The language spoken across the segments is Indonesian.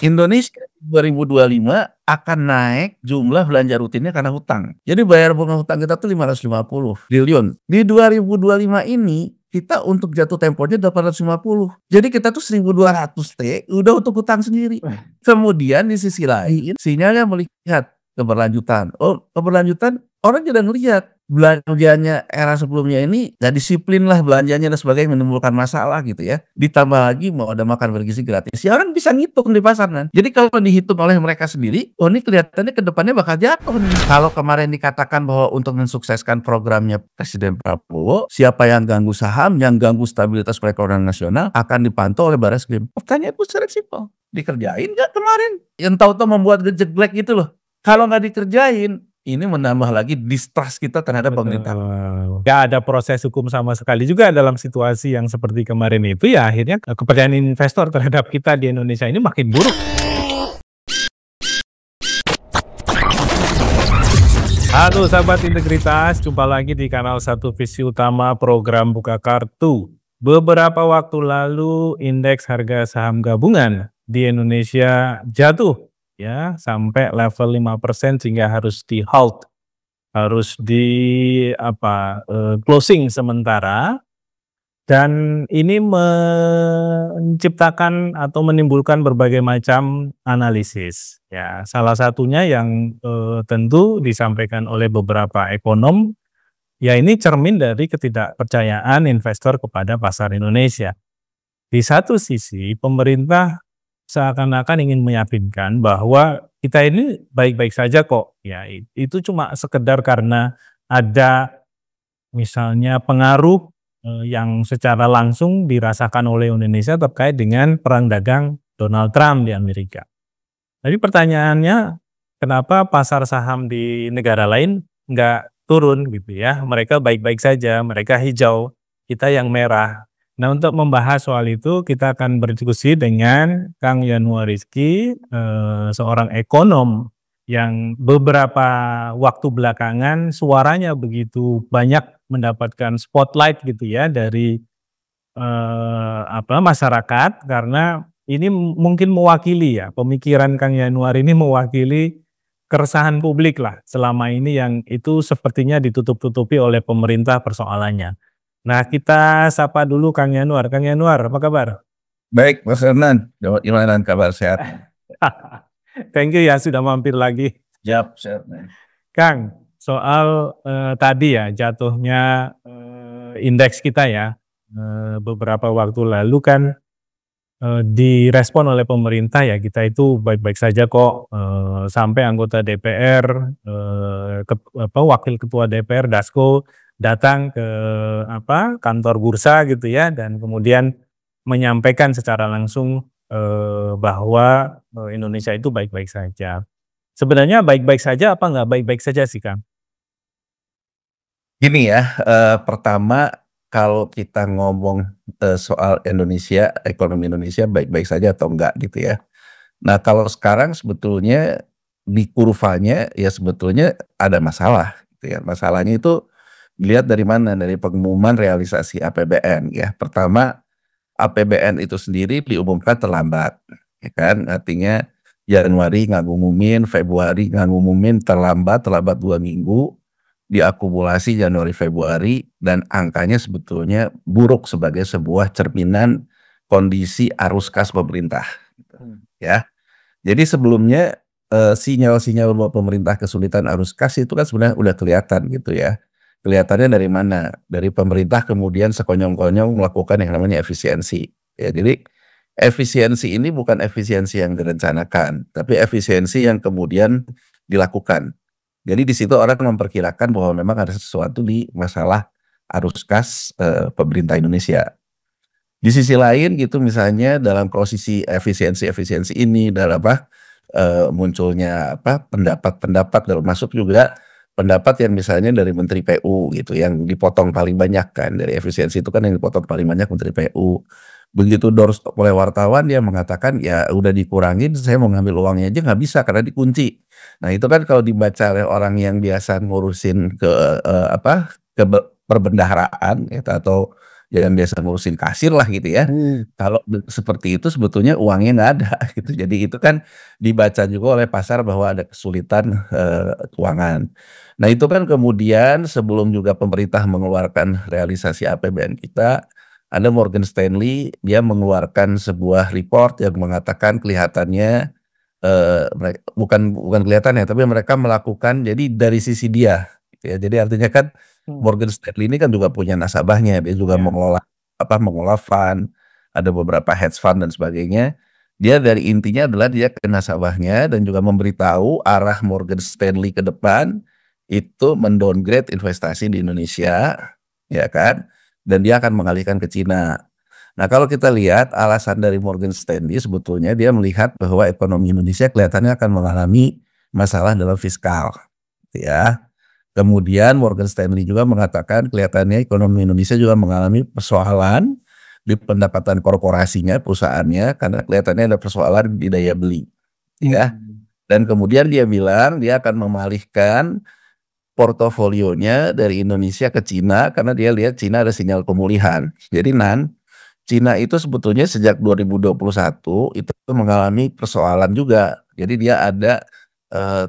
Indonesia 2025 akan naik jumlah belanja rutinnya karena hutang. Jadi bayar bunga hutang kita tuh 550 triliun. Di 2025 ini kita untuk jatuh temponya 850. Jadi kita tuh 1.200 T udah untuk hutang sendiri. Kemudian di sisi lain sinyalnya melihat keberlanjutan. Oh, keberlanjutan orang jadi ngelihat belanjanya era sebelumnya ini gak disiplin lah belanjanya dan sebagainya, menimbulkan masalah gitu ya. Ditambah lagi mau ada makan bergizi gratis, ya orang bisa ngitung di pasar kan. Jadi kalau dihitung oleh mereka sendiri, oh ini kelihatannya ke depannya bakal jatuh nih. Kalau kemarin dikatakan bahwa untuk mensukseskan programnya Presiden Prabowo, siapa yang ganggu saham, yang ganggu stabilitas perekonomian nasional akan dipantau oleh Barreskrim. Pertanyaan itu sangat simpel. Dikerjain gak kemarin? Yang tahu-tahu membuat gejeglek gitu loh. Kalau nggak dikerjain, ini menambah lagi distrust kita terhadap pemerintah. Gak ada proses hukum sama sekali juga dalam situasi yang seperti kemarin itu, ya akhirnya kepercayaan investor terhadap kita di Indonesia ini makin buruk. Halo sahabat integritas, jumpa lagi di kanal Satu Visi Utama program Buka Kartu. Beberapa waktu lalu indeks harga saham gabungan di Indonesia jatuh ya sampai level 5% sehingga harus di halt, harus di closing sementara, dan ini menciptakan atau menimbulkan berbagai macam analisis ya. Salah satunya yang tentu disampaikan oleh beberapa ekonom, ya ini cermin dari ketidakpercayaan investor kepada pasar Indonesia. Di satu sisi pemerintah seakan-akan ingin meyakinkan bahwa kita ini baik-baik saja kok, ya itu cuma sekedar karena ada misalnya pengaruh yang secara langsung dirasakan oleh Indonesia terkait dengan perang dagang Donald Trump di Amerika. Jadi pertanyaannya, kenapa pasar saham di negara lain nggak turun gitu ya? Mereka baik-baik saja, mereka hijau, kita yang merah. Nah, untuk membahas soal itu kita akan berdiskusi dengan Kang Yanuar Rizky, seorang ekonom yang beberapa waktu belakangan suaranya begitu banyak mendapatkan spotlight gitu ya dari masyarakat, karena ini mungkin mewakili ya, pemikiran Kang Yanuar ini mewakili keresahan publik lah selama ini yang itu sepertinya ditutup-tutupi oleh pemerintah persoalannya. Nah, kita sapa dulu Kang Yanuar. Kang Yanuar, apa kabar? Baik, Mas Hernan. Gimana kabar, sehat? Thank you ya sudah mampir lagi. Siap, sehat. Kang, soal tadi ya jatuhnya indeks kita ya beberapa waktu lalu kan direspon oleh pemerintah ya kita itu baik-baik saja kok, sampai anggota DPR, wakil ketua DPR Dasko datang ke kantor bursa gitu ya, dan kemudian menyampaikan secara langsung bahwa Indonesia itu baik-baik saja. Sebenarnya baik-baik saja apa nggak baik-baik saja sih, Kang? Gini ya, pertama kalau kita ngomong soal Indonesia, ekonomi Indonesia baik-baik saja atau enggak gitu ya. Nah, kalau sekarang sebetulnya di kurvanya ya sebetulnya ada masalah gitu ya. Masalahnya itu dilihat dari mana? Dari pengumuman realisasi APBN ya. Pertama, APBN itu sendiri diumumkan terlambat, ya kan? Artinya Januari nggak ngumumin, Februari nggak ngumumin, terlambat 2 minggu, diakumulasi Januari Februari, dan angkanya sebetulnya buruk sebagai sebuah cerminan kondisi arus kas pemerintah, gitu, ya. Jadi sebelumnya sinyal-sinyal bahwa pemerintah kesulitan arus kas itu kan sebenarnya udah kelihatan gitu ya. Kelihatannya dari mana? Dari pemerintah kemudian sekonyong-konyong melakukan yang namanya efisiensi. Ya, jadi efisiensi ini bukan efisiensi yang direncanakan, tapi efisiensi yang kemudian dilakukan. Jadi di situ orang memperkirakan bahwa memang ada sesuatu di masalah arus kas pemerintah Indonesia. Di sisi lain gitu misalnya dalam posisi efisiensi ini dalam munculnya pendapat-pendapat, termasuk juga pendapat yang misalnya dari Menteri PU gitu yang dipotong paling banyak kan, dari efisiensi itu kan yang dipotong paling banyak Menteri PU. Begitu doorstop oleh wartawan dia mengatakan ya udah dikurangin, saya mau ngambil uangnya aja nggak bisa karena dikunci. Nah itu kan kalau dibaca oleh orang yang biasa ngurusin ke perbendaharaan gitu, atau yang biasa ngurusin kasir lah gitu ya. Kalau seperti itu sebetulnya uangnya nggak ada gitu. Jadi itu kan dibaca juga oleh pasar bahwa ada kesulitan keuangan. Nah itu kan kemudian sebelum juga pemerintah mengeluarkan realisasi APBN kita, ada Morgan Stanley, dia mengeluarkan sebuah report yang mengatakan kelihatannya bukan bukan kelihatannya, tapi mereka melakukan jadi dari sisi dia, gitu ya. Jadi artinya kan Morgan Stanley ini kan juga punya nasabahnya, dia juga mengelola mengelola fund, ada beberapa hedge fund dan sebagainya. Dia dari intinya adalah dia ke nasabahnya dan juga memberitahu arah Morgan Stanley ke depan itu mendowngrade investasi di Indonesia, ya kan? Dan dia akan mengalihkan ke Cina. Nah, kalau kita lihat alasan dari Morgan Stanley sebetulnya dia melihat bahwa ekonomi Indonesia kelihatannya akan mengalami masalah dalam fiskal, gitu ya. Kemudian Morgan Stanley juga mengatakan kelihatannya ekonomi Indonesia juga mengalami persoalan di pendapatan korporasinya, perusahaannya, karena kelihatannya ada persoalan di daya beli, ya. Dan kemudian dia bilang dia akan mengalihkan portofolionya dari Indonesia ke Cina karena dia lihat Cina ada sinyal pemulihan. Jadi Cina itu sebetulnya sejak 2021 itu mengalami persoalan juga. Jadi dia ada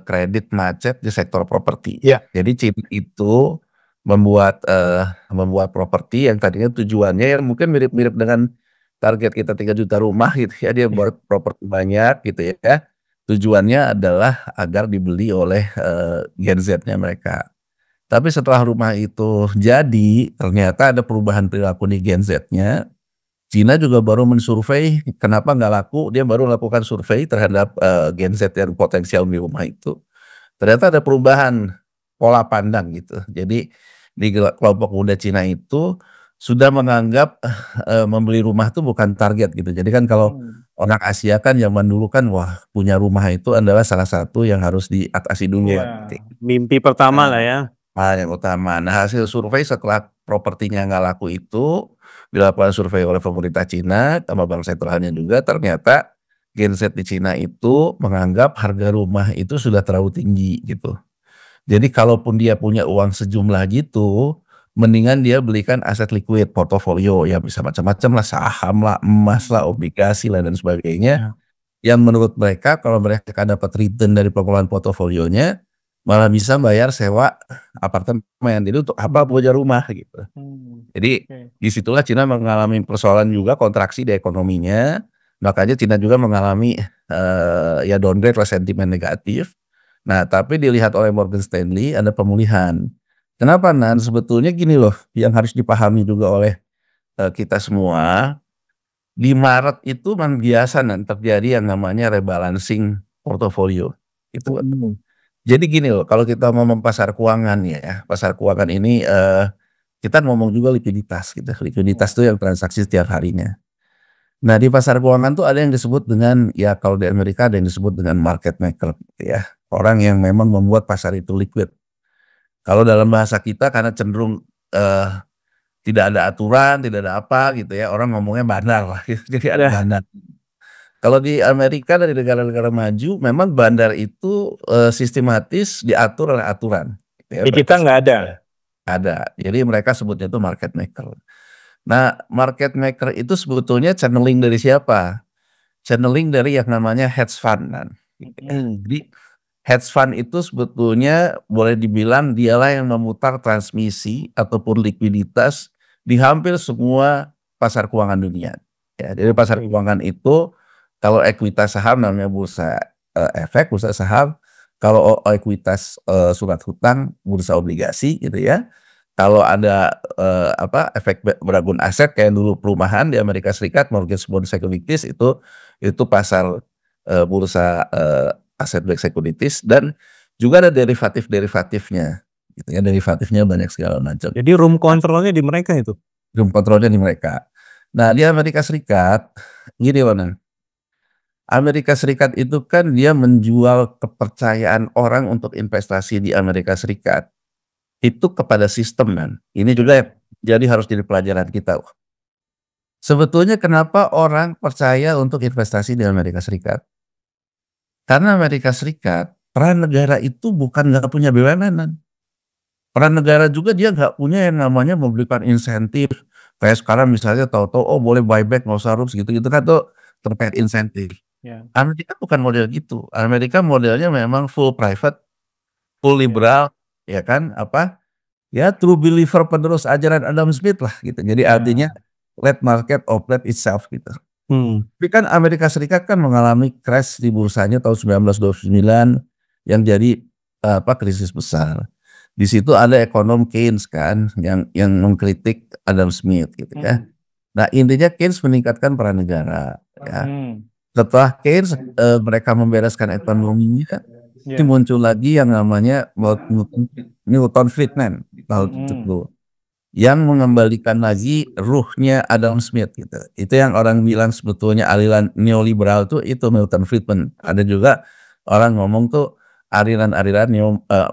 kredit macet di sektor properti. Jadi Cina itu membuat properti yang tadinya tujuannya yang mungkin mirip-mirip dengan target kita 3 juta rumah gitu ya. Dia buat properti banyak gitu ya. Tujuannya adalah agar dibeli oleh Gen Z-nya mereka. Tapi setelah rumah itu jadi, ternyata ada perubahan perilaku di Gen Z-nya. Cina juga baru mensurvei kenapa nggak laku, dia baru melakukan survei terhadap Gen Z yang potensial di rumah itu. Ternyata ada perubahan pola pandang gitu. Jadi di kelompok muda Cina itu sudah menganggap membeli rumah itu bukan target gitu. Jadi kan kalau orang Asia kan zaman dulu kan wah punya rumah itu adalah salah satu yang harus diatasi duluan. Mimpi pertama lah ya. Yang utama. Nah hasil survei setelah propertinya nggak laku itu dilakukan survei oleh pemerintah Cina sama bank sentralnya juga, ternyata Gen Z di Cina itu menganggap harga rumah itu sudah terlalu tinggi gitu. Jadi kalaupun dia punya uang sejumlah gitu, mendingan dia belikan aset liquid, portofolio, ya bisa macam-macam lah, saham lah, emas lah, obligasi lah dan sebagainya. Yang menurut mereka kalau mereka dapat return dari pengelolaan portofolionya, malah bisa bayar sewa apartemen. Jadi untuk apa punya rumah gitu. Jadi disitulah Cina mengalami persoalan juga kontraksi di ekonominya. Makanya Cina juga mengalami ya downgrade lah, sentimen negatif. Nah tapi dilihat oleh Morgan Stanley ada pemulihan. Kenapa sebetulnya gini loh yang harus dipahami juga oleh kita semua. Di Maret itu biasa terjadi yang namanya rebalancing portofolio itu. Jadi gini loh, kalau kita ngomong pasar keuangan ya, pasar keuangan ini kita ngomong juga likuiditas gitu. Likuiditas itu yang transaksi setiap harinya. Nah di pasar keuangan tuh ada yang disebut dengan, ya kalau di Amerika ada yang disebut dengan market maker gitu ya. Orang yang memang membuat pasar itu liquid. Kalau dalam bahasa kita karena cenderung tidak ada aturan, tidak ada apa gitu ya, orang ngomongnya bandar lah gitu. Jadi ada bandar. Kalau di Amerika dan di negara-negara maju memang bandar itu sistematis diatur oleh aturan. Di kita nggak ada. Ada. Jadi mereka sebutnya itu market maker. Nah, market maker itu sebetulnya channeling dari siapa? Channeling dari yang namanya hedge fund kan. Jadi hedge fund itu sebetulnya boleh dibilang dialah yang memutar transmisi ataupun likuiditas di hampir semua pasar keuangan dunia. Ya, dari pasar keuangan itu kalau ekuitas saham namanya bursa efek, bursa saham. Kalau ekuitas surat hutang, bursa obligasi gitu ya. Kalau ada efek beragun aset kayak dulu perumahan di Amerika Serikat, mortgage bond securities itu pasar bursa aset backed securities, dan juga ada derivatifnya gitu ya, derivatifnya banyak segala macam. Jadi room controlnya di mereka itu. Room controlnya di mereka. Nah di Amerika Serikat gini Wanan, Amerika Serikat itu kan dia menjual kepercayaan orang untuk investasi di Amerika Serikat itu kepada sistem kan. Ini juga jadi harus jadi pelajaran kita. Sebetulnya kenapa orang percaya untuk investasi di Amerika Serikat? Karena Amerika Serikat, peran negara itu bukan nggak punya BUMN. Peran negara juga dia nggak punya yang namanya memberikan insentif Kayak sekarang misalnya tahu-tahu, oh boleh buyback nggak usah rules gitu-gitu kan tuh terkait insentif. Ya. Amerika bukan model gitu, Amerika modelnya memang full private, full Ya. liberal, ya kan, ya true believer penerus ajaran Adam Smith lah gitu. Jadi artinya Ya. let market operate itself gitu. Hmm. Tapi kan Amerika Serikat kan mengalami crash di bursanya tahun 1929 yang jadi krisis besar. Di situ ada ekonom Keynes kan yang mengkritik Adam Smith gitu ya. Nah, intinya Keynes meningkatkan peran negara ya. Setelah Keynes mereka membereskan ekonominya, ini Ya. muncul lagi yang namanya Milton Friedman tahun 70 yang mengembalikan lagi ruhnya Adam Smith gitu. Itu yang orang bilang sebetulnya aliran neoliberal itu Milton Friedman. Ada juga orang ngomong tuh aliran-aliran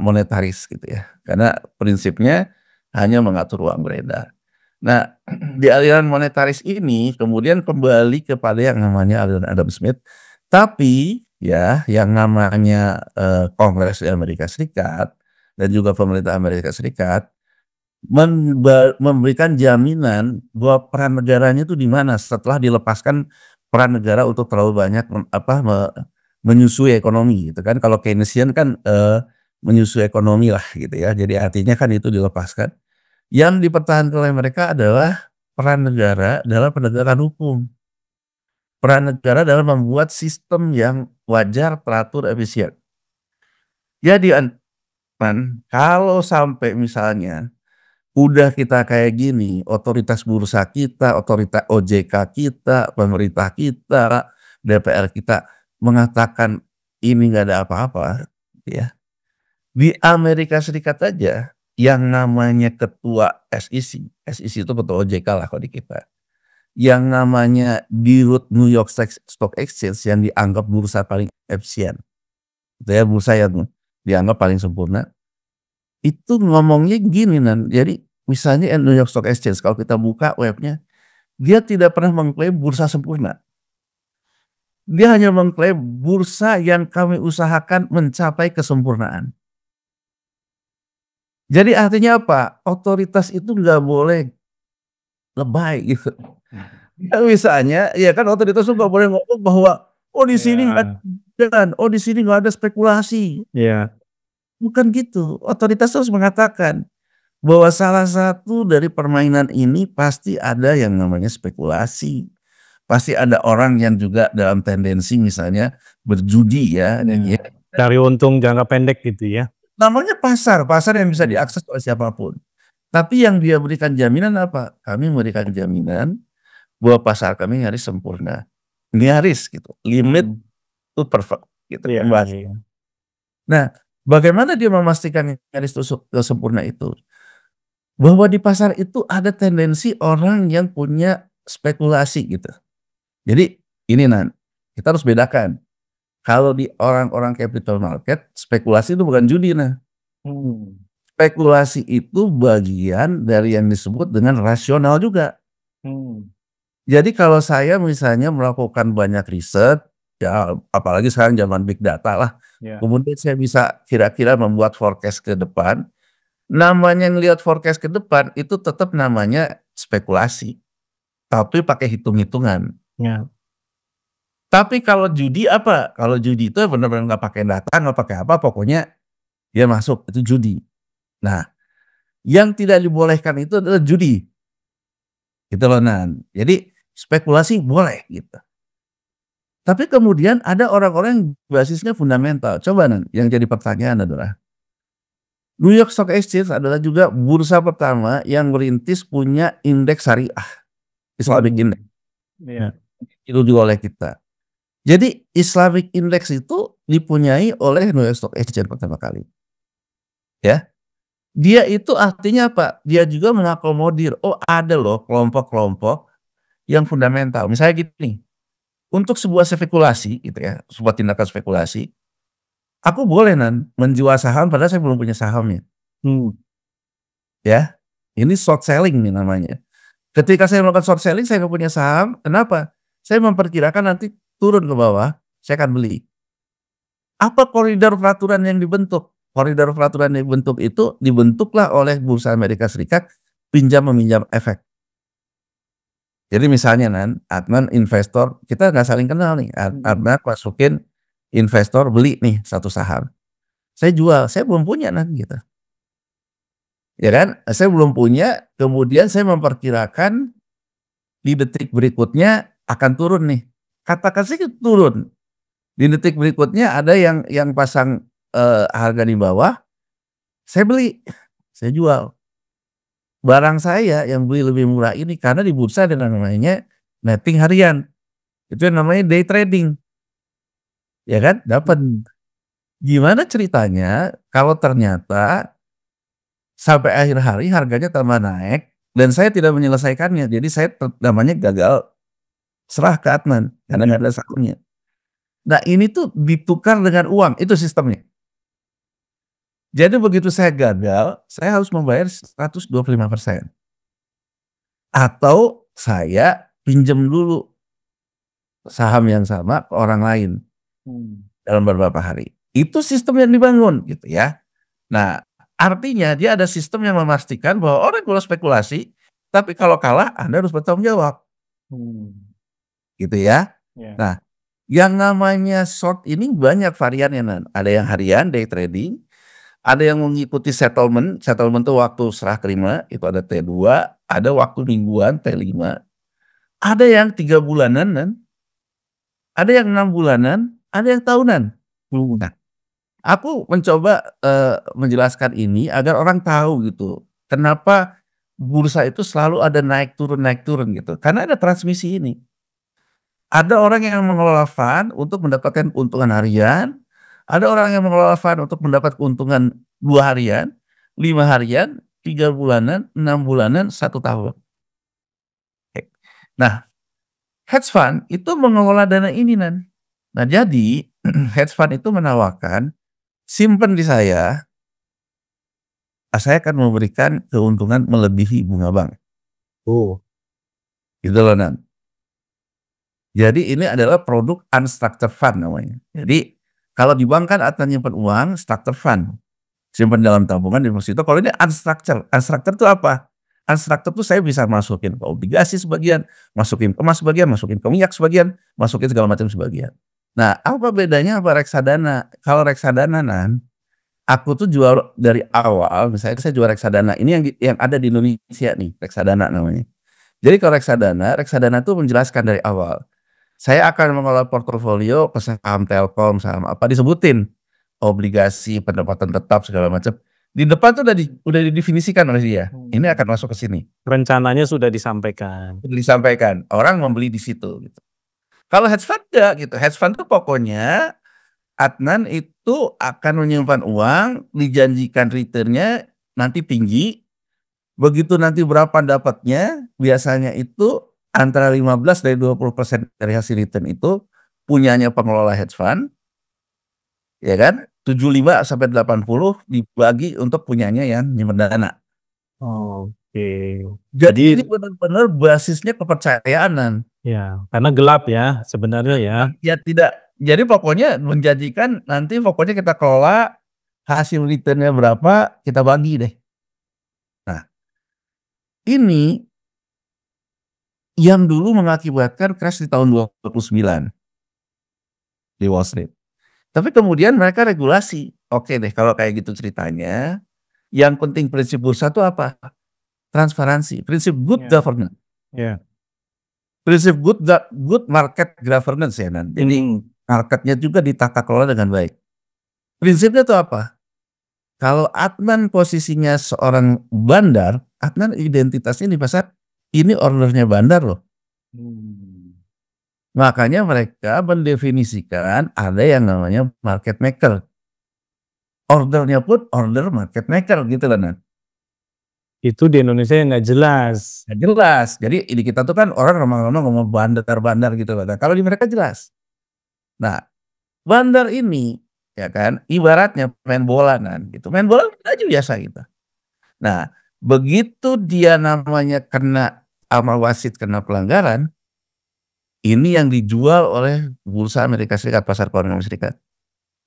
monetaris gitu ya. Karena prinsipnya hanya mengatur uang beredar. Nah, di aliran monetaris ini kemudian kembali kepada yang namanya aliran Adam Smith. Tapi ya yang namanya Kongres di Amerika Serikat dan juga pemerintah Amerika Serikat memberikan jaminan bahwa peran negaranya itu di mana setelah dilepaskan peran negara untuk terlalu banyak menyusui ekonomi gitu kan. Kalau Keynesian kan menyusui ekonomi lah gitu ya. Jadi artinya kan itu dilepaskan. Yang dipertahankan oleh mereka adalah peran negara dalam penegakan hukum. Peran negara dalam membuat sistem yang wajar, teratur, efisien. Jadi kalau sampai misalnya udah kita kayak gini, otoritas bursa kita, otoritas OJK kita, pemerintah kita, DPR kita mengatakan ini nggak ada apa-apa, ya. Di Amerika Serikat aja yang namanya ketua SEC itu ketua OJK lah kalau di kita. Yang namanya Dirut New York Stock Exchange yang dianggap bursa paling efisien, itu ya bursa yang dianggap paling sempurna. Itu ngomongnya gini jadi misalnya New York Stock Exchange kalau kita buka webnya, dia tidak pernah mengklaim bursa sempurna. Dia hanya mengklaim bursa yang kami usahakan mencapai kesempurnaan. Jadi artinya apa? Otoritas itu nggak boleh lebay gitu. Misalnya, ya kan otoritas itu nggak boleh ngomong bahwa oh di sini nggak ada, oh di sini nggak ada spekulasi. Ya. Bukan gitu. Otoritas harus mengatakan bahwa salah satu dari permainan ini pasti ada yang namanya spekulasi. Pasti ada orang yang juga dalam tendensi misalnya berjudi ya. Cari untung jangka pendek gitu ya. Namanya pasar yang bisa diakses oleh siapapun. Tapi yang dia berikan jaminan apa? Kami memberikan jaminan bahwa pasar kami nyaris sempurna. Nyaris gitu. Limit to perfect gitu. Iya. Nah, bagaimana dia memastikan nyaris to sempurna itu? Bahwa di pasar itu ada tendensi orang yang punya spekulasi gitu. Jadi ini kita harus bedakan. Kalau di orang-orang capital market, spekulasi itu bukan judi Spekulasi itu bagian dari yang disebut dengan rasional juga. Jadi kalau saya misalnya melakukan banyak riset, ya apalagi sekarang zaman big data lah, kemudian saya bisa kira-kira membuat forecast ke depan. Namanya ngelihat forecast ke depan itu tetap namanya spekulasi, tapi pakai hitung-hitungan. Ya. Tapi kalau judi apa? Kalau judi itu benar-benar nggak pakai data, nggak pakai apa, pokoknya dia masuk itu judi. Nah, yang tidak dibolehkan itu adalah judi. Gitu loh Jadi spekulasi boleh gitu. Tapi kemudian ada orang-orang yang basisnya fundamental. Coba yang jadi pertanyaan adalah New York Stock Exchange adalah juga bursa pertama yang merintis punya indeks syariah, Islamic Index. Iya. Itu juga oleh kita. Jadi Islamic Index itu dipunyai oleh New York Stock Exchange pertama kali. Ya. Dia itu artinya apa? Dia juga mengakomodir, oh ada loh kelompok-kelompok yang fundamental. Misalnya gini, untuk sebuah spekulasi gitu ya, sebuah tindakan spekulasi, aku boleh menjual saham padahal saya belum punya sahamnya. Ya, ini short selling nih namanya. Ketika saya melakukan short selling, saya nggak punya saham. Kenapa? Saya memperkirakan nanti turun ke bawah, saya akan beli. Apa koridor peraturan yang dibentuk? Koridor peraturan yang dibentuk itu dibentuklah oleh Bursa Amerika Serikat pinjam meminjam efek. Jadi misalnya Adnan investor, kita nggak saling kenal nih. Adnan masukin investor beli nih satu saham. Saya jual, saya belum punya gitu. Ya kan? Saya belum punya, kemudian saya memperkirakan di detik berikutnya akan turun nih. Katakan saja turun. Di detik berikutnya ada yang pasang harga di bawah, saya beli, saya jual. Barang saya yang beli lebih murah ini karena di bursa ada namanya netting harian. Itu yang namanya day trading. Ya kan? Dapat. Gimana ceritanya kalau ternyata sampai akhir hari harganya tambah naik dan saya tidak menyelesaikannya. Jadi saya namanya gagal serah ke Adnan karena nggak ada sahamnya. Nah ini tuh ditukar dengan uang, itu sistemnya. Jadi begitu saya gagal, saya harus membayar 125%. Atau saya pinjam dulu saham yang sama ke orang lain dalam beberapa hari. Itu sistem yang dibangun gitu ya. Nah, artinya dia ada sistem yang memastikan bahwa orang kalau spekulasi, tapi kalau kalah Anda harus bertanggung jawab. Gitu ya. Nah, yang namanya short ini banyak variannya. Ada yang harian, day trading. Ada yang mengikuti settlement. Settlement itu waktu serah terima, itu ada T2. Ada waktu mingguan, T5. Ada yang 3 bulanan, ada yang 6 bulanan, ada yang tahunan. Nah, aku mencoba menjelaskan ini agar orang tahu gitu. Kenapa bursa itu selalu ada naik turun gitu. Karena ada transmisi ini. Ada orang yang mengelola fund untuk mendapatkan keuntungan harian, ada orang yang mengelola fund untuk mendapat keuntungan 2 harian, 5 harian, 3 bulanan, 6 bulanan, 1 tahun. Nah, hedge fund itu mengelola dana ini Nah jadi hedge fund itu menawarkan, simpen di saya akan memberikan keuntungan melebihi bunga bank. Gitu loh Jadi ini adalah produk unstructured fund namanya. Jadi kalau di bank kan Adnan nyimpan uang, structured fund. Simpan dalam tabungan deposito. Kalau ini unstructured. Unstructured itu apa? Unstructured itu saya bisa masukin ke obligasi sebagian, masukin ke emas sebagian, masukin ke minyak sebagian, masukin segala macam sebagian. Nah, apa bedanya apa reksadana? Kalau reksadana aku tuh jual dari awal, misalnya saya jual reksadana. Ini yang ada di Indonesia nih, reksadana namanya. Jadi kalau reksadana tuh menjelaskan dari awal. Saya akan mengelola portofolio ke saham Telkom, saham apa disebutin, obligasi, pendapatan tetap segala macam. Di depan tuh udah didefinisikan oleh dia. Ini akan masuk ke sini. Rencananya sudah disampaikan. Disampaikan, orang membeli di situ gitu. Kalau hedge fund enggak gitu. Hedge fund tuh pokoknya Adnan itu akan menyimpan uang, dijanjikan returnnya nanti tinggi. Begitu nanti berapa dapatnya, biasanya itu antara 15 dari 20% dari hasil return itu punyanya pengelola hedge fund, ya kan? 75 sampai 80 dibagi untuk punyanya yang nyimpen dana. Oke. Jadi ini benar-benar basisnya kepercayaan. Ya, karena gelap ya sebenarnya ya. Ya tidak. Jadi pokoknya menjanjikan nanti pokoknya kita kelola hasil returnnya berapa kita bagi deh. Nah, ini yang dulu mengakibatkan crash di tahun 2009 di Wall Street. Tapi kemudian mereka regulasi. Oke deh kalau kayak gitu ceritanya, yang penting prinsip bursa itu apa? Transparansi, prinsip good governance. Prinsip good market governance ya Jadi marketnya juga ditata kelola dengan baik. Prinsipnya itu apa? Kalau Adnan posisinya seorang bandar, Adnan identitasnya di pasar, ini ordernya bandar loh. Makanya mereka mendefinisikan ada yang namanya market maker. Ordernya pun order market maker gitu loh Itu di Indonesia yang nggak jelas. Nggak jelas. Jadi ini kita tuh kan orang ngomong-ngomong ngomong bandar gitu loh. Nah, kalau di mereka jelas. Nah, bandar ini ya kan ibaratnya main bola gitu. Main bola aja biasa gitu. Nah, begitu dia namanya kena sama wasit kena pelanggaran, ini yang dijual oleh Bursa Amerika Serikat, Pasar Keuangan Amerika Serikat.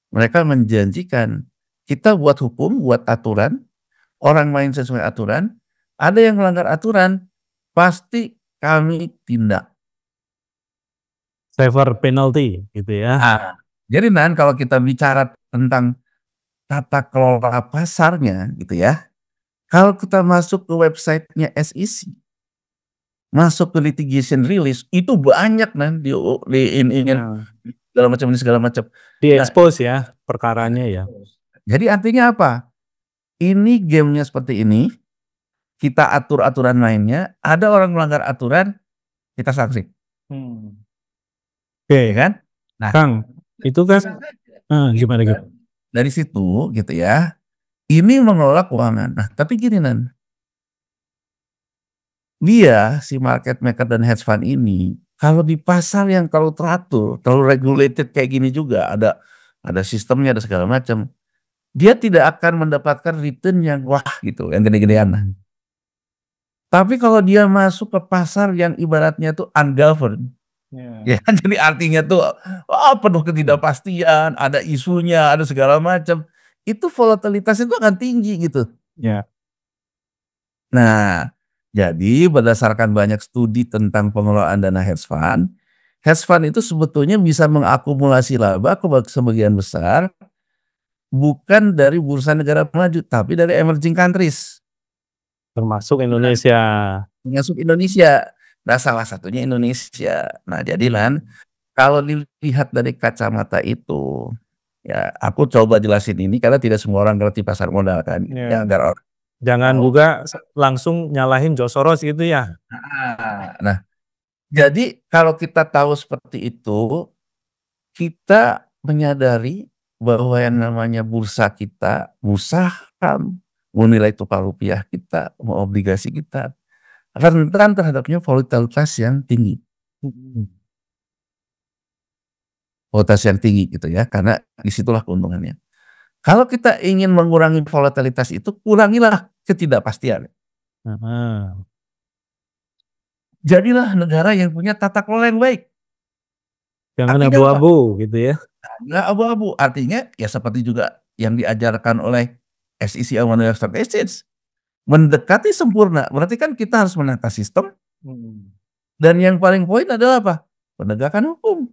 Mereka menjanjikan, kita buat hukum, buat aturan, orang main sesuai aturan, ada yang melanggar aturan, pasti kami tindak. Saver penalty gitu ya. Jadi kalau kita bicara tentang tata kelola pasarnya gitu ya, kalau kita masuk ke websitenya SEC, masuk ke litigation release, itu banyak segala macam. Di expose ya perkaranya ya. Jadi artinya apa? Ini gamenya seperti ini, kita atur aturan mainnya, ada orang melanggar aturan, kita sanksi. Oke. Ya kan? Nah, Kang, itu kan gimana gitu? Dari situ gitu ya, ini mengelola keuangan. Nah, tapi gini dia si market maker dan hedge fund ini, kalau di pasar yang terlalu teratur, terlalu regulated kayak gini juga, ada sistemnya, ada segala macam, dia tidak akan mendapatkan return yang wah gitu, yang gede-gedean. Tapi kalau dia masuk ke pasar yang ibaratnya tuh ungoverned, ya kan, jadi artinya tuh penuh ketidakpastian, ada isunya, ada segala macam, itu volatilitas itu akan tinggi gitu. Nah, jadi berdasarkan banyak studi tentang pengelolaan dana hedge fund itu sebetulnya bisa mengakumulasi laba ke sebagian besar bukan dari bursa negara maju, tapi dari emerging countries. Termasuk Indonesia. Termasuk Indonesia. Nah, salah satunya Indonesia. Nah, jadi kalau dilihat dari kacamata itu, ya aku coba jelasin ini karena tidak semua orang ngerti pasar modal kan. Ya, agar jangan juga langsung nyalahin George Soros gitu ya. Nah, jadi kalau kita tahu seperti itu, kita menyadari bahwa yang namanya bursa kita, bursa saham, mau nilai tukar rupiah kita, mau obligasi kita, rentan terhadapnya volatilitas yang tinggi. Volatilitas yang tinggi gitu ya, karena disitulah keuntungannya. Kalau kita ingin mengurangi volatilitas itu, kurangilah ketidakpastian. Jadilah negara yang punya tata kelola yang baik. Jangan abu-abu gitu ya. Nggak abu-abu, artinya ya seperti juga yang diajarkan oleh SEC American Stock Exchange, mendekati sempurna. Berarti kan kita harus menata sistem, dan yang paling poin adalah apa? Penegakan hukum.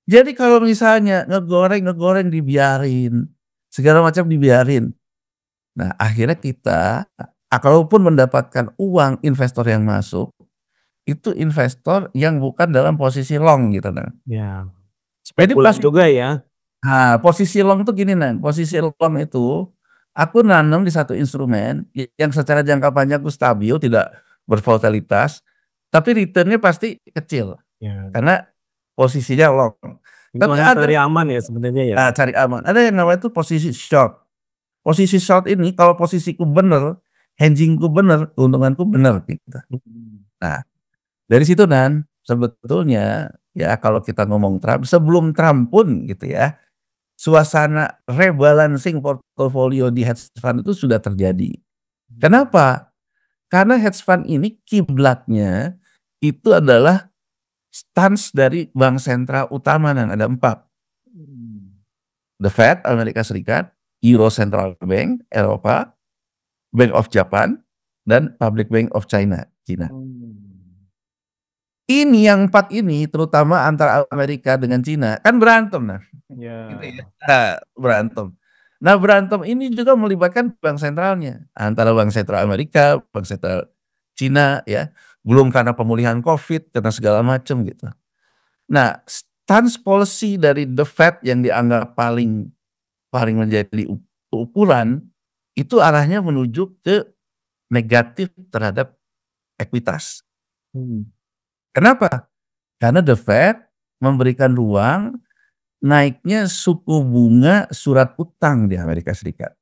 Jadi kalau misalnya ngegoreng dibiarin, segala macam dibiarin. Nah, akhirnya kita, kalaupun mendapatkan uang investor yang masuk, itu investor yang bukan dalam posisi long gitu. Spekulasi juga ya. Nah, posisi long itu gini posisi long itu aku nanam di satu instrumen yang secara jangka panjang itu stabil, tidak bervolatilitas, tapi returnnya pasti kecil karena posisinya long. Tapi cari aman ya sebenarnya ya. Nah, cari aman. Ada yang namanya itu posisi short. Posisi short ini kalau posisiku bener, hedgingku bener, keuntunganku bener gitu. Nah, dari situ sebetulnya ya kalau kita ngomong Trump, sebelum Trump pun gitu ya, suasana rebalancing portofolio di hedge fund itu sudah terjadi. Kenapa? Karena hedge fund ini kiblatnya itu adalah stance dari bank sentral utama ada 4. The Fed Amerika Serikat, Euro Central Bank Eropa, Bank of Japan, dan Public Bank of China. Ini yang 4 ini terutama antara Amerika dengan Cina kan berantem berantem. Nah, berantem ini juga melibatkan bank sentralnya, antara bank sentral Amerika, bank sentral Cina ya. Belum karena pemulihan COVID, karena segala macam gitu. Nah, stance policy dari The Fed yang dianggap paling menjadi ukuran itu arahnya menuju ke negatif terhadap ekuitas. Kenapa? Karena The Fed memberikan ruang naiknya suku bunga surat utang di Amerika Serikat.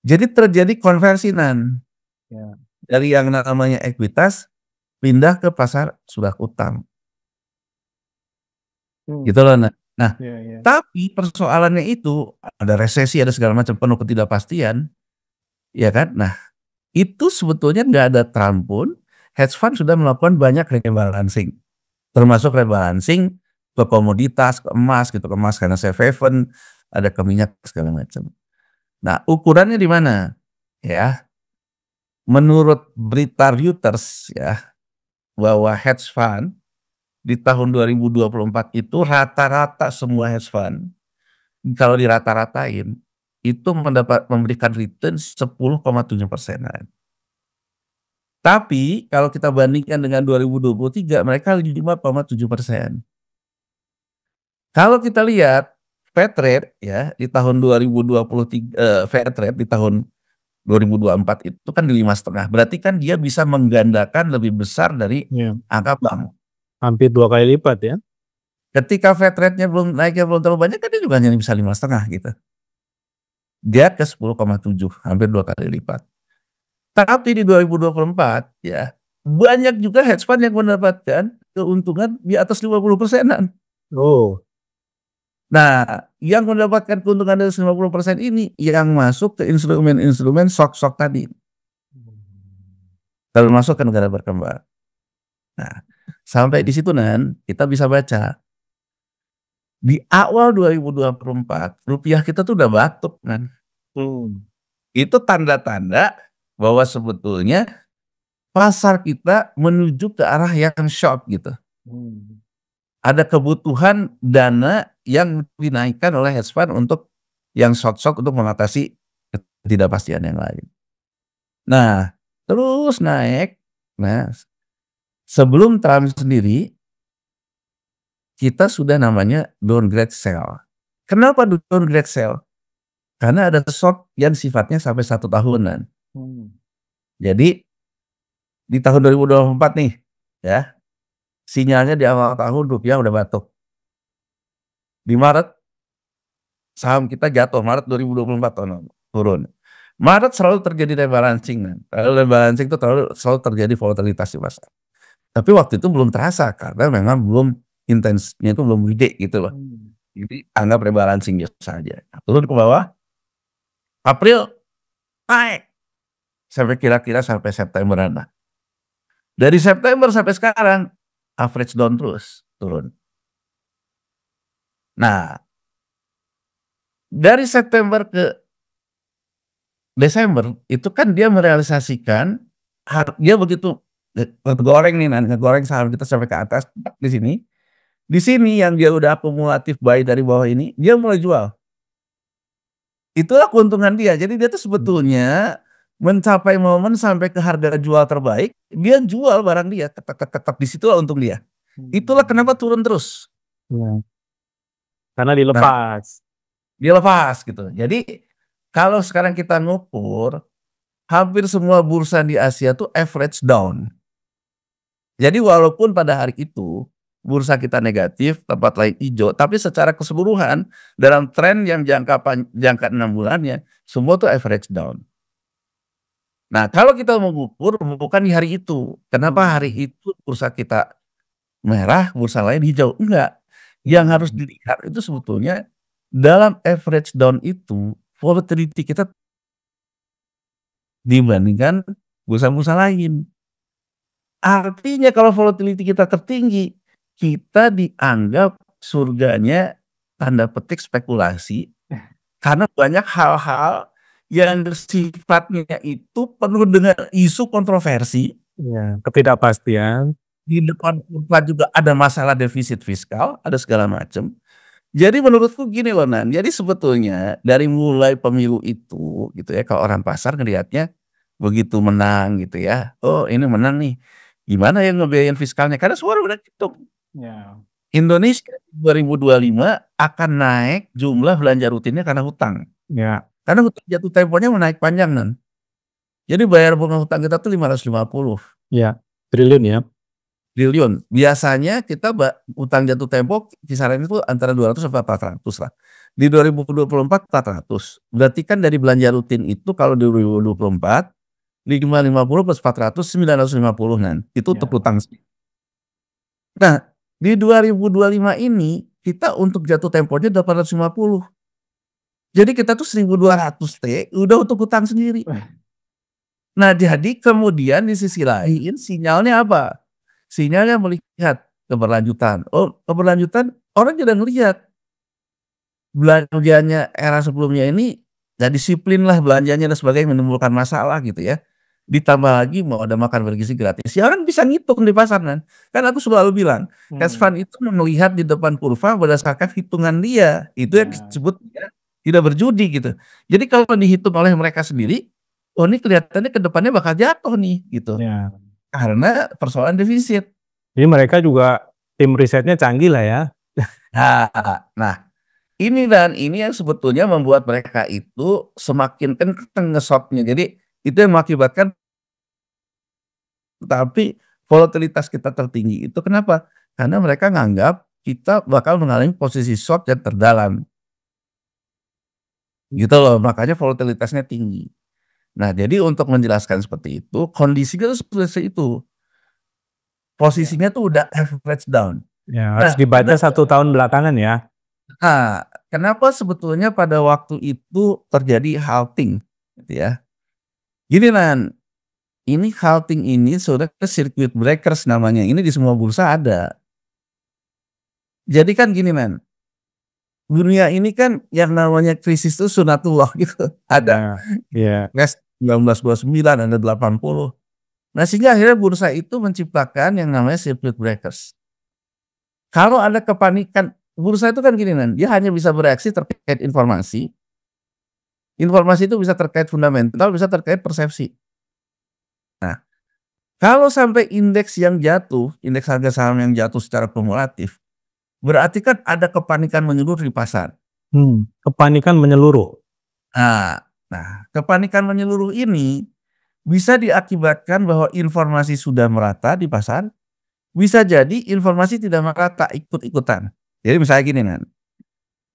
Jadi terjadi konversi dari yang namanya ekuitas pindah ke pasar surat utang. Gitu loh. Nah, tapi persoalannya itu ada resesi, ada segala macam, penuh ketidakpastian, ya kan? Nah, itu sebetulnya nggak ada Trump pun, hedge fund sudah melakukan banyak rebalancing, termasuk rebalancing ke komoditas, ke emas gitu, ke emas karena safe haven, ada ke minyak segala macam. Nah, ukurannya di mana? Ya, menurut berita Reuters ya, bahwa hedge fund di tahun 2024 itu rata-rata semua hedge fund, kalau dirata-ratain, itu memberikan return 10,7%. Tapi kalau kita bandingkan dengan 2023, mereka 5,7%. Kalau kita lihat Fed rate ya di tahun 2023, Fed rate di tahun 2024 itu kan di 5,5. Berarti kan dia bisa menggandakan lebih besar dari Ya, angka bank. hampir 2 kali lipat ya. Ketika Fed rate-nya naiknya belum terlalu banyak kan dia juga hanya bisa 5,5 gitu. Dia ke 10,7, hampir 2 kali lipat. Tapi di 2024 ya, banyak juga hedge fund yang mendapatkan keuntungan di atas 50%-an. Oh. Nah, yang mendapatkan keuntungan dari 50% ini yang masuk ke instrumen-instrumen shock tadi, termasuk ke negara berkembang. Nah, sampai di situ Nan, kita bisa baca di awal 2024 rupiah kita tuh udah batuk kan. Itu tanda-tanda bahwa sebetulnya pasar kita menuju ke arah yang short gitu. Ada kebutuhan dana yang dinaikkan oleh hedge fund untuk yang short untuk mengatasi ketidakpastian yang lain. Nah, terus naik. Nah, sebelum Trump sendiri, kita sudah namanya downgrade sell. Kenapa downgrade sell? Karena ada short yang sifatnya sampai 1 tahunan. Jadi di tahun 2024 nih, ya, sinyalnya di awal tahun rupiah udah batuk. Di Maret saham kita jatuh, Maret 2024 turun. Maret selalu terjadi rebalancing kan. Rebalancing itu selalu terjadi volatilitas di pasar. Tapi waktu itu belum terasa karena memang belum intensnya itu belum gede gitu loh. Jadi anggap rebalancing biasa saja. Turun ke bawah. April naik sampai kira-kira sampai Septemberan lah. Dari September sampai sekarang average down terus turun. Nah, dari September ke Desember itu kan dia merealisasikan dia begitu ngegoreng nih, ngegoreng saham kita sampai ke atas di sini. Di sini yang dia udah akumulatif buy dari bawah ini, dia mulai jual. Itulah keuntungan dia. Jadi dia tuh sebetulnya mencapai momen sampai ke harga jual terbaik, dia jual barang dia, tetap di situlah untung dia. Itulah kenapa turun terus. Karena dilepas. Dia lepas gitu. Jadi kalau sekarang kita ngukur, hampir semua bursa di Asia tuh average down. Jadi walaupun pada hari itu bursa kita negatif, tempat lain hijau, tapi secara keseluruhan dalam tren yang jangka 6 bulannya, semua tuh average down. Nah, kalau kita mengukur bukan di hari itu. Kenapa hari itu bursa kita merah, bursa lain hijau? Enggak. Yang harus dilihat itu sebetulnya dalam average down itu volatility kita dibandingkan bursa-bursa lain. Artinya kalau volatility kita tertinggi, kita dianggap surganya tanda petik spekulasi karena banyak hal-hal yang sifatnya itu penuh dengan isu kontroversi. Ya, ketidakpastian. Di depan kurva juga ada masalah defisit fiskal, ada segala macam. Jadi menurutku gini loh Nan, jadi sebetulnya dari mulai pemilu itu gitu ya, kalau orang pasar ngelihatnya begitu menang gitu ya, oh ini menang nih, gimana ya ngebiayain fiskalnya, karena semua udah hitung. Indonesia 2025 akan naik jumlah belanja rutinnya karena hutang. Ya. Karena hutang jatuh temponya menaik panjang Nan. Jadi bayar bunga hutang kita tuh 550. Ya, triliun ya. Triliun. Biasanya kita utang jatuh tempo kisaran itu antara 200 sampai 400 lah. Di 2024 400. Berarti kan dari belanja rutin itu kalau di 2024 550 plus 400 950 kan. Itu untuk utang. Nah, di 2025 ini kita untuk jatuh temponya 850. Jadi kita tuh 1.200 T udah untuk utang sendiri. Nah, jadi kemudian di sisi lain sinyalnya apa? Sinyalnya melihat keberlanjutan. Oh, keberlanjutan orang jadi ngelihat belanjanya era sebelumnya ini gak disiplin lah belanjanya dan sebagainya, menimbulkan masalah gitu ya. ditambah lagi mau ada makan bergizi gratis, ya orang bisa ngitung di pasar kan. Kan aku selalu bilang, hedge fund itu melihat di depan kurva berdasarkan hitungan dia, itu yang disebut dia tidak berjudi gitu. Jadi kalau dihitung oleh mereka sendiri, oh ini kelihatannya ke depannya bakal jatuh nih gitu, Ya. karena persoalan defisit. Jadi mereka juga tim risetnya canggih lah ya. Nah, ini yang sebetulnya membuat mereka itu semakin kenceng nge-short-nya. Jadi itu yang mengakibatkan tapi volatilitas kita tertinggi itu kenapa? Karena mereka nganggap kita bakal mengalami posisi short yang terdalam. Gitu loh, makanya volatilitasnya tinggi. Nah, jadi untuk menjelaskan seperti itu, kondisinya tuh seperti itu. Posisinya tuh udah average down. Ya, harus dibaca 1 tahun belakangan ya. Nah, kenapa sebetulnya pada waktu itu terjadi halting gitu ya. Gini Nan, ini halting ini sudah ke circuit breakers namanya, ini di semua bursa ada. Jadi kan gini Nan, dunia ini kan yang namanya krisis itu sunatullah gitu, ada. Iya. Crash 1929, ada 80. Nah, sehingga akhirnya bursa itu menciptakan yang namanya circuit breakers. Kalau ada kepanikan, bursa itu kan gini Nan, dia hanya bisa bereaksi terkait informasi. Informasi itu bisa terkait fundamental, bisa terkait persepsi. Nah, kalau sampai indeks yang jatuh, indeks harga saham yang jatuh secara kumulatif, berarti kan ada kepanikan menyeluruh di pasar. Kepanikan menyeluruh. Nah, kepanikan menyeluruh ini bisa diakibatkan bahwa informasi sudah merata di pasar, bisa jadi informasi tidak merata, ikut-ikutan. Jadi misalnya gini Nan,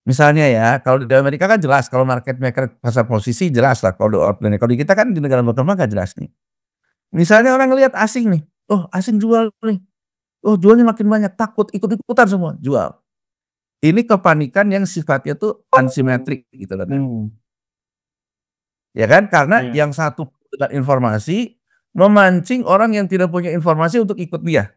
misalnya ya kalau di Amerika kan jelas kalau market maker pasar posisi jelas lah, kalau di kita kan di negara berkembang gak jelas nih. Misalnya orang ngelihat asing nih, oh asing jual nih, oh jualnya makin banyak, takut ikut-ikutan semua jual. Ini kepanikan yang sifatnya tuh asimetrik gitu kan. Ya kan, karena yang satu dengan informasi memancing orang yang tidak punya informasi untuk ikut dia.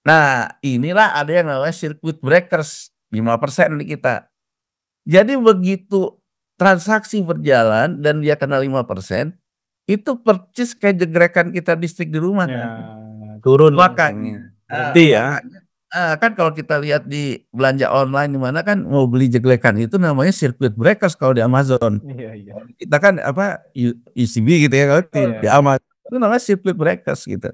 Nah, inilah ada yang namanya circuit breakers 5% di kita. Jadi begitu transaksi berjalan dan dia kena 5%, itu percis kayak jegrekan kita listrik di rumah kan. Turun Makanya berhenti ya. kan kalau kita lihat di belanja online di mana kan mau beli jeglekan itu namanya circuit breakers kalau di Amazon. Iya. Kita kan apa UCB gitu ya kalau di Amazon itu namanya circuit breakers gitu.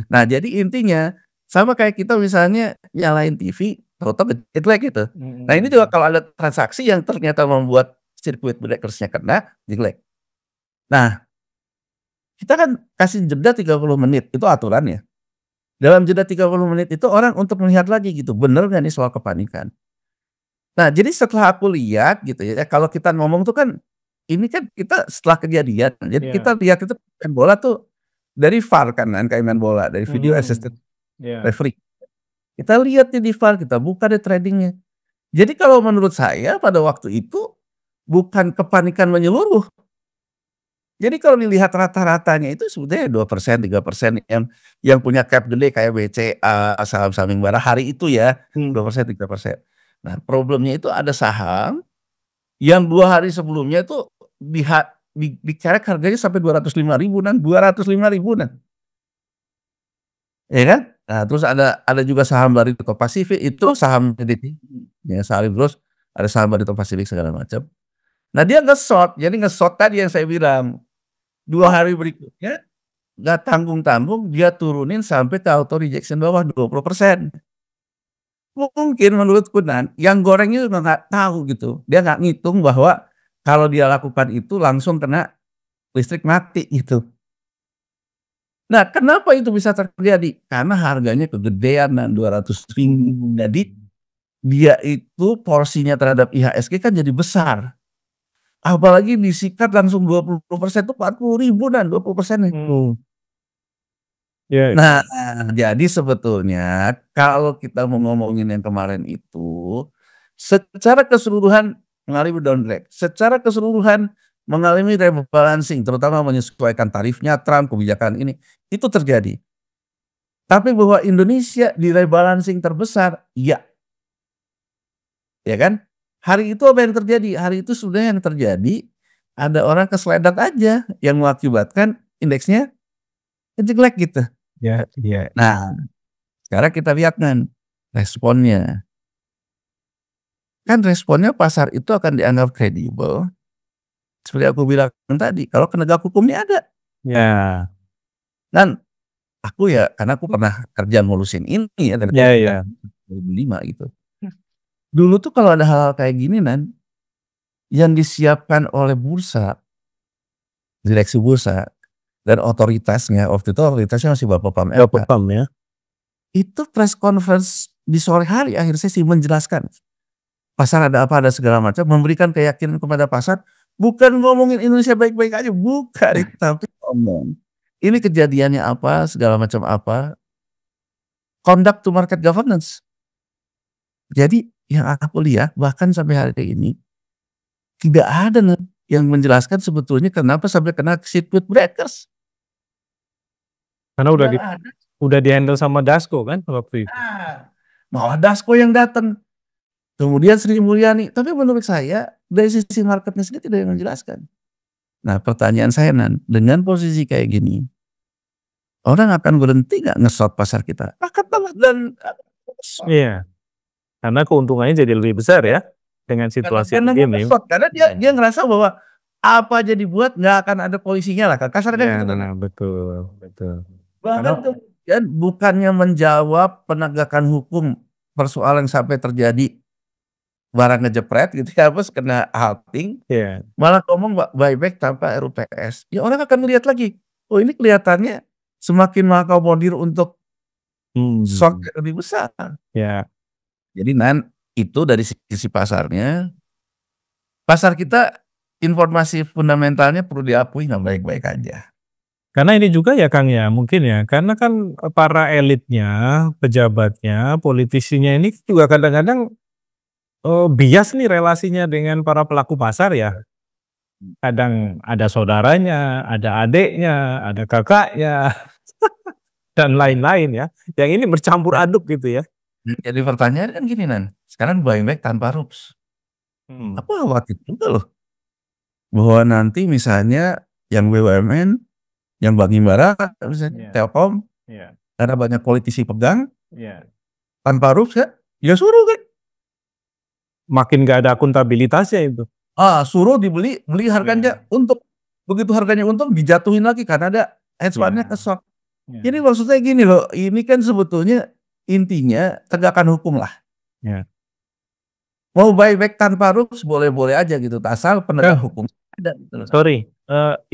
Nah, jadi intinya sama kayak kita misalnya nyalain TV, tahu-tahu jeglek gitu. Nah, ini juga kalau ada transaksi yang ternyata membuat circuit breakers-nya kena, jeglek. Nah, kita kan kasih jeda 30 menit, itu aturannya. Dalam jeda 30 menit itu orang untuk melihat lagi gitu, bener gak nih soal kepanikan. Nah, jadi setelah aku lihat gitu ya, kalau kita ngomong tuh kan, ini kan kita setelah kejadian, jadi kita lihat itu main bola tuh dari VAR kan kayak main bola, dari video assisted referee. Kita lihat nih di VAR, kita buka deh tradingnya. Jadi kalau menurut saya pada waktu itu, bukan kepanikan menyeluruh. Jadi kalau dilihat rata-ratanya itu sebetulnya 2%, 3% yang punya cap gede kayak BCA, saham-saham bara hari itu ya, 2%, 3%. Nah, problemnya itu ada saham yang 2 hari sebelumnya itu dikerek harganya sampai 205.000-an, 205.000-an. Ya kan? Nah, terus ada juga saham Barito Pasifik itu saham tinggi, ya sehari terus ada saham Barito Pasifik segala macam. Nah, dia nge-short, jadi nge-short tadi yang saya bilang. 2 hari berikutnya, nggak tanggung-tanggung dia turunin sampai ke auto rejection bawah 20%. Mungkin menurutku Nan, yang gorengnya juga nggak tahu gitu. Dia nggak ngitung bahwa kalau dia lakukan itu langsung kena listrik mati gitu. Nah, kenapa itu bisa terjadi? Karena harganya kegedean Nan, 200.000. Jadi dia itu porsinya terhadap IHSG kan jadi besar. Apalagi disikat langsung 20% itu 40.000 dan 20% itu. Nah, jadi sebetulnya kalau kita mau ngomongin yang kemarin itu, secara keseluruhan mengalami downgrade, secara keseluruhan mengalami rebalancing, terutama menyesuaikan tarifnya Trump, kebijakan ini, itu terjadi. Tapi bahwa Indonesia di rebalancing terbesar, iya. Ya kan? Hari itu apa yang terjadi? Hari itu sudah yang terjadi ada orang keseledak aja yang mengakibatkan indeksnya jelek gitu. Ya, iya. Nah, sekarang kita lihat kan responnya. Kan responnya pasar itu akan dianggap kredibel. Seperti aku bilang tadi, kalau penegak hukumnya ada. Ya, Dan aku ya, karena aku pernah kerja ngurusin ini ya dari ya, ya. 2005 gitu. Dulu tuh kalau ada hal kayak gini yang disiapkan oleh bursa, direksi bursa dan otoritasnya, waktu itu otoritasnya masih Bapak Pam LK. Paham ya. Itu press conference di sore hari akhir sesi menjelaskan pasar ada apa, ada segala macam, memberikan keyakinan kepada pasar, bukan ngomongin Indonesia baik-baik aja, bukan, tapi ngomong ini kejadiannya apa, segala macam apa, conduct to market governance. Jadi yang aku lihat bahkan sampai hari ini tidak ada yang menjelaskan sebetulnya kenapa sampai kena circuit breakers. Karena Tidak ada. udah di-handle sama Dasko kan waktu itu. Malah Dasko yang datang. Kemudian Sri Mulyani. Tapi menurut saya dari sisi marketnya sendiri tidak yang menjelaskan. Nah pertanyaan saya dengan posisi kayak gini, orang akan berhenti nggak nge-short pasar kita? Akan telat dan Iya. Karena keuntungannya jadi lebih besar ya dengan situasi begini. karena dia ngerasa bahwa apa aja dibuat nggak akan ada polisinya lah, kasarnya gitu. Nah, betul. Bahkan kemudian bukannya menjawab penegakan hukum persoalan sampai terjadi barang ngejepret gitu ya, terus kena halting, malah ngomong buyback tanpa RUPS. Ya orang akan melihat lagi, oh ini kelihatannya semakin mengakomodir untuk shock lebih besar. Ya. Jadi itu dari sisi pasarnya, pasar kita informasi fundamentalnya perlu diakui nggak baik-baik aja. Karena ini juga ya Kang ya, mungkin ya, karena kan para elitnya, pejabatnya, politisinya ini juga kadang-kadang bias nih relasinya dengan para pelaku pasar ya. Kadang ada saudaranya, ada adiknya, ada kakaknya, dan lain-lain ya. Yang ini bercampur aduk gitu ya. Jadi pertanyaan kan gini sekarang buyback tanpa RUPS. Apa khawatir juga loh, bahwa nanti misalnya yang BUMN, yang Bank Himbara, misalnya Telkom, karena banyak politisi pegang, tanpa RUPS ya suruh kan. Makin gak ada akuntabilitasnya itu. Suruh beli harganya untuk, begitu harganya untung dijatuhin lagi karena ada hedge fund-nya kesok. Jadi maksudnya gini loh, ini kan sebetulnya intinya tegakkan hukum lah. Mau buyback tanpa RUPS boleh-boleh aja gitu, asal penegak hukum ada. Sorry,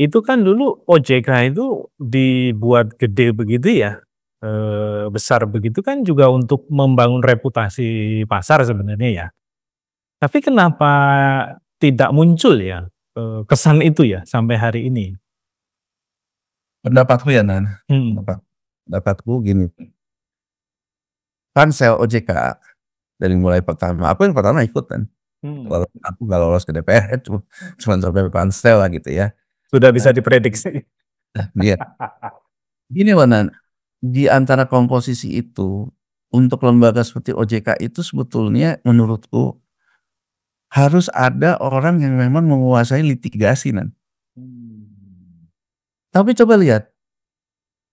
itu kan dulu OJK itu dibuat gede begitu ya, besar begitu kan juga untuk membangun reputasi pasar sebenarnya ya. Tapi kenapa tidak muncul ya kesan itu ya sampai hari ini? Pendapatku ya pendapatku gini, pansel OJK dari mulai pertama, aku yang pertama ikut kan, kalau aku nggak lolos ke DPR cuma sampai pansel lah gitu ya. Sudah bisa diprediksi. Iya. Gini loh di antara komposisi itu untuk lembaga seperti OJK itu sebetulnya menurutku harus ada orang yang memang menguasai litigasi Tapi coba lihat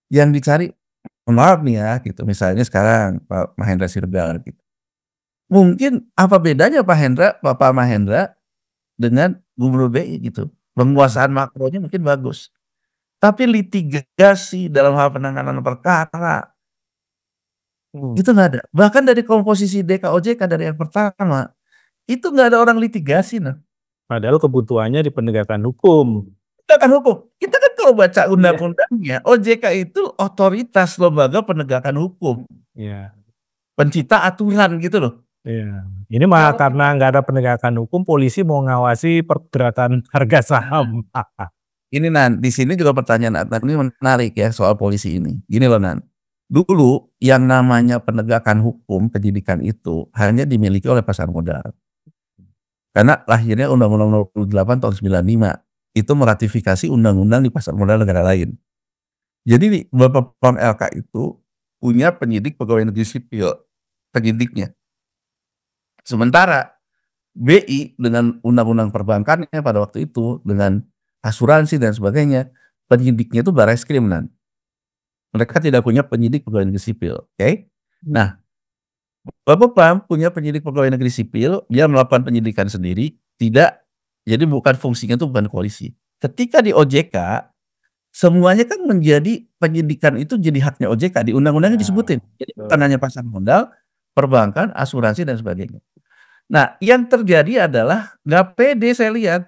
yang dicari, maaf nih ya gitu, misalnya sekarang Pak Mahendra Siregar gitu. Mungkin apa bedanya Pak Mahendra dengan Gubernur BI gitu. Penguasaan makronya mungkin bagus. Tapi litigasi dalam hal penanganan perkara itu nggak ada. Bahkan dari komposisi DKOJK dari yang pertama itu nggak ada orang litigasi Padahal kebutuhannya di penegakan hukum. Penegakan hukum. Kita kan kalau baca undang-undangnya, OJK itu otoritas lembaga penegakan hukum. Pencipta aturan gitu loh. Ini malah karena nggak ada penegakan hukum, polisi mau ngawasi pergerakan harga saham. Ini di sini juga pertanyaan ini menarik ya soal polisi ini. Gini loh dulu yang namanya penegakan hukum penyidikan itu hanya dimiliki oleh pasar modal. Karena lahirnya Undang-Undang 28 tahun 95 itu meratifikasi undang-undang di pasar modal negara lain. Jadi Bapak Pam LK itu punya penyidik pegawai negeri sipil, penyidiknya. Sementara BI dengan undang-undang perbankannya pada waktu itu, dengan asuransi dan sebagainya, penyidiknya itu Barreskrim, Nan. Mereka tidak punya penyidik pegawai negeri sipil, oke? Nah, Bapepam punya penyidik pegawai negeri sipil, dia melakukan penyidikan sendiri, tidak, jadi bukan fungsinya itu bukan polisi. Ketika di OJK, semuanya kan menjadi penyidikan itu jadi haknya OJK, di undang-undangnya disebutin. Jadi bukan hanya pasar modal, perbankan, asuransi dan sebagainya. Nah, yang terjadi adalah nggak pede saya lihat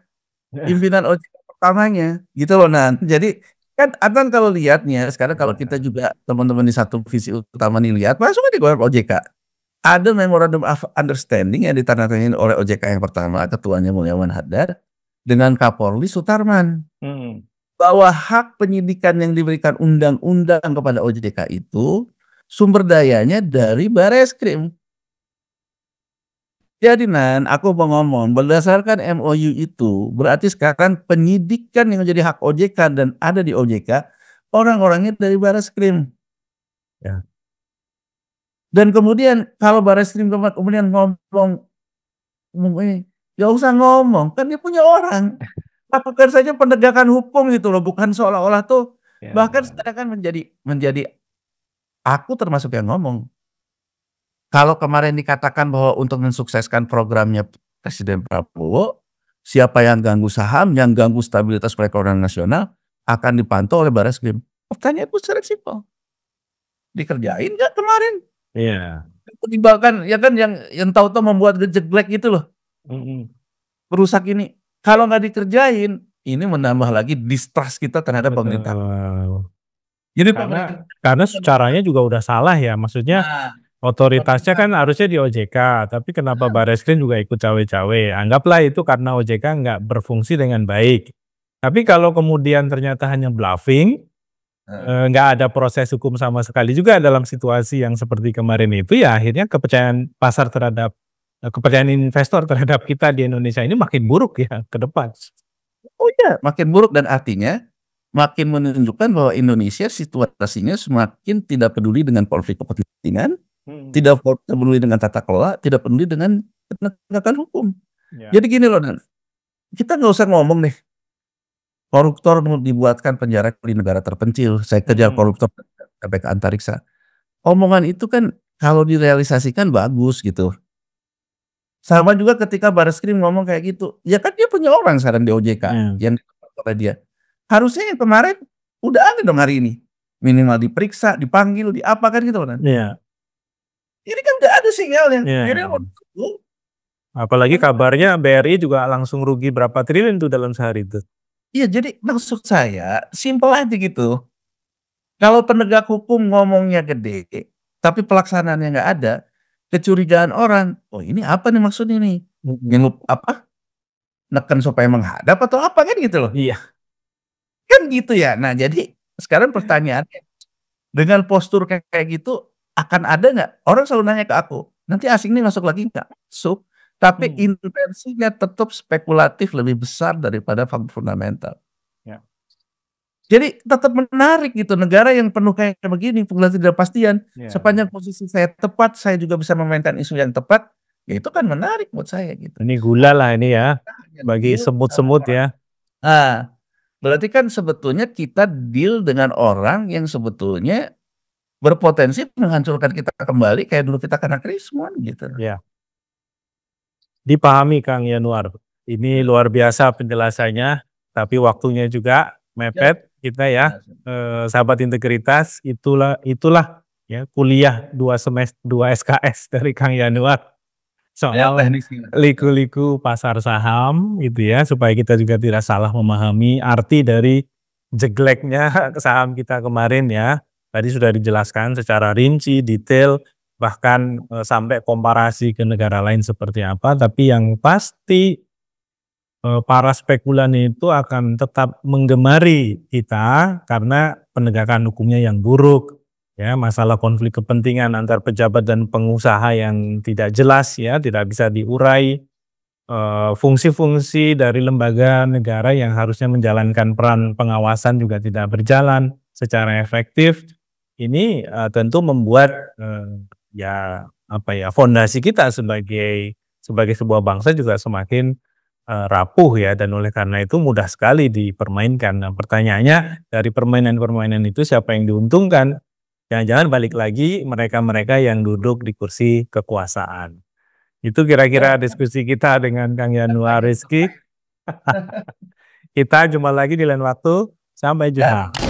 pimpinan OJK pertamanya, gitu loh, Nan. Jadi kan Adnan kalau lihatnya sekarang kalau kita juga teman-teman di satu visi utama nih lihat, masuk di OJK. Ada memorandum of understanding yang ditandatangani oleh OJK yang pertama, ketuanya Mulyawan Hadar, dengan Kapolri Sutarman. Bahwa hak penyidikan yang diberikan undang-undang kepada OJK itu sumber dayanya dari Barreskrim. Jadi Nan, aku mau ngomong berdasarkan MOU itu berarti sekarang penyidikan yang menjadi hak OJK dan ada di OJK orang-orangnya dari Barreskrim. Ya. Dan kemudian kalau Barreskrim kemudian ngomong ini, gak usah ngomong, kan dia punya orang. Lakukan saja penegakan hukum gitu loh, bukan seolah-olah tuh bahkan sekarang kan menjadi aku termasuk yang ngomong. Kalau kemarin dikatakan bahwa untuk mensukseskan programnya Presiden Prabowo, siapa yang ganggu saham, yang ganggu stabilitas perekonomian nasional akan dipantau oleh Barreskrim. Pertanyaanku secara simpel, dikerjain nggak kemarin? Iya. Bahkan ya kan yang tahu-tahu membuat gejeglek gitu loh, merusak ini. Kalau nggak dikerjain, ini menambah lagi distrust kita terhadap pemerintah. Jadi karena caranya juga udah salah ya, maksudnya otoritasnya kan harusnya di OJK, tapi kenapa Barreskrim juga ikut cawe-cawe? Anggaplah itu karena OJK nggak berfungsi dengan baik. Tapi kalau kemudian ternyata hanya bluffing, nggak ada proses hukum sama sekali juga dalam situasi yang seperti kemarin itu, ya akhirnya kepercayaan pasar terhadap kepercayaan investor terhadap kita di Indonesia ini makin buruk ya ke depan. Oh iya, makin buruk dan artinya makin menunjukkan bahwa Indonesia situasinya semakin tidak peduli dengan konflik kepentingan, tidak peduli dengan tata kelola, tidak peduli dengan penegakan hukum. Jadi gini loh, kita nggak usah ngomong nih, koruptor dibuatkan penjara di negara terpencil, saya kejar koruptor sampai ke antariksa. Omongan itu kan kalau direalisasikan bagus gitu. Sama juga ketika Barreskrim ngomong kayak gitu, ya kan dia punya orang sekarang di OJK yang oleh dia. Harusnya yang kemarin udah ada dong hari ini, minimal diperiksa, dipanggil, diapakan gitu kan? Iya. Ini kan nggak ada sinyalnya. Apalagi kabarnya BRI juga langsung rugi berapa triliun tuh dalam sehari itu. Iya, jadi maksud saya simpel aja gitu. Kalau penegak hukum ngomongnya gede, tapi pelaksanaannya nggak ada, kecurigaan orang, oh ini apa nih maksudnya nih? Yang apa? Neken supaya menghadap atau apa kan gitu loh? Iya. Kan gitu ya. Nah jadi sekarang pertanyaannya, dengan postur kayak gitu akan ada nggak? Orang selalu nanya ke aku, nanti asing ini masuk lagi nggak? Masuk. Tapi intensinya tetap spekulatif lebih besar daripada fundamental. Ya. Jadi tetap menarik gitu, negara yang penuh kayak begini, penuh ketidakpastian. Sepanjang posisi saya tepat, saya juga bisa memainkan isu yang tepat, ya itu kan menarik buat saya gitu. Ini gula lah ini ya, bagi semut-semut ya. Nah, berarti kan sebetulnya kita deal dengan orang yang sebetulnya berpotensi menghancurkan kita kembali kayak dulu kita kena krismon gitu. Ya. Dipahami Kang Yanuar, ini luar biasa penjelasannya, tapi waktunya juga mepet kita ya, sahabat integritas, itulah ya kuliah 2 semester 2 SKS dari Kang Yanuar soal liku-liku pasar saham gitu ya, supaya kita juga tidak salah memahami arti dari jegleknya saham kita kemarin ya. Tadi sudah dijelaskan secara rinci, detail, bahkan sampai komparasi ke negara lain seperti apa, tapi yang pasti para spekulan itu akan tetap menggemari kita karena penegakan hukumnya yang buruk, ya, masalah konflik kepentingan antar pejabat dan pengusaha yang tidak jelas ya, tidak bisa diurai, fungsi-fungsi dari lembaga negara yang harusnya menjalankan peran pengawasan juga tidak berjalan secara efektif. Ini tentu membuat fondasi kita sebagai sebagai sebuah bangsa juga semakin rapuh ya, dan oleh karena itu mudah sekali dipermainkan. Nah, pertanyaannya dari permainan-permainan itu siapa yang diuntungkan? Jangan-jangan balik lagi mereka-mereka yang duduk di kursi kekuasaan. Itu kira-kira diskusi kita dengan Kang Yanuar Rizky. Kita jumpa lagi di lain waktu. Sampai jumpa.